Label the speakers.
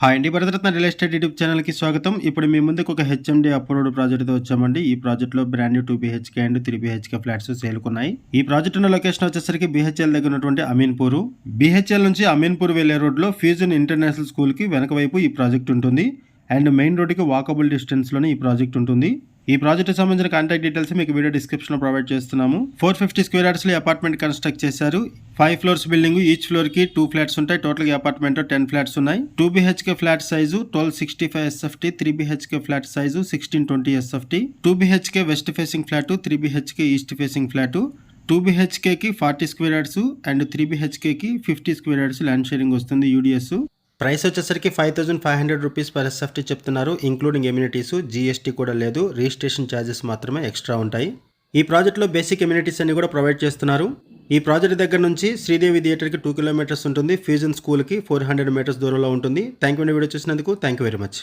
Speaker 1: Hi అండి, Bharat Ratna real estate YouTube ఛానల్కి స్వాగతం. ఇప్పుడు మీ ముందుకు ఒక హెచ్ఎండి అప్రూవ్డ్ ప్రాజెక్ట్తో వచ్చామండి. ఈ ప్రాజెక్ట్లో brand new 2 BHK and 3 BHK flats సేల్కున్నాయి. ఈ ప్రాజెక్ట్ ఉన్న లొకేషన్ వచ్చేసరికి BHL దగ్గర ఉన్నటువంటి అమీన్పూర్. BHL నుంచి అమీన్పూర్ వెళ్లే రోడ్లో ఫ్యూజన్ ఇంటర్నేషనల్ స్కూల్కి వెనక వైపు ఈ ప్రాజెక్ట్ ఉంటుంది. అండ్ మెయిన్ రోడ్డుకి వాకబుల్ డిస్టెన్స్లోనే ఈ ప్రాజెక్ట్ ఉంటుంది. ఈ ప్రాజెక్ట్ సంబంధించిన కాంటాక్ట్ డీటెయిల్స్ మీకు వీడియో డిస్క్రిప్షన్లో ప్రొవైడ్ చేస్తున్నాము. 450 స్క్వేర్ యార్డ్స్లో అపార్ట్మెంట్ కన్స్ట్రక్ట్ చేశారు. 5 ఫ్లోర్స్ బిల్డింగ్, ఈచ్ ఫ్లోర్కి 2 ఫ్లాట్స్ ఉంటాయి. టోటల్గా అపార్ట్మెంట్ 10 ఫ్లాట్స్ ఉన్నాయి. 2 BHK flat size 1265 SFT, 3 BHK flat size 1620 SFT, 2 BHK west facing flat, 3 BHK east facing flat. 2 BHKకి 40 square yards and 3 BHKకి 50 square yards land sharing వస్తుంది UDS. Price వచ్చేసరికి 5500 rupees per SFT చెప్తున్నారు, including amenities. GST కూడా లేదు, registration charges మాత్రమే extra ఉంటాయి. ఈ ప్రాజెక్ట్లో basic amenities అన్ని కూడా ప్రొవైడ్ చేస్తున్నారు. ఈ ప్రాజెక్ట్ దగ్గర నుంచి శ్రీదేవి థియేటర్కి 2 కిలోమీటర్స్ ఉంటుంది. ఫ్యూజన్ స్కూల్కి 400 మీటర్స్ దూరంలో ఉంటుంది. థ్యాంక్ యూ వీడియో చూసినందుకు. Thank you very much.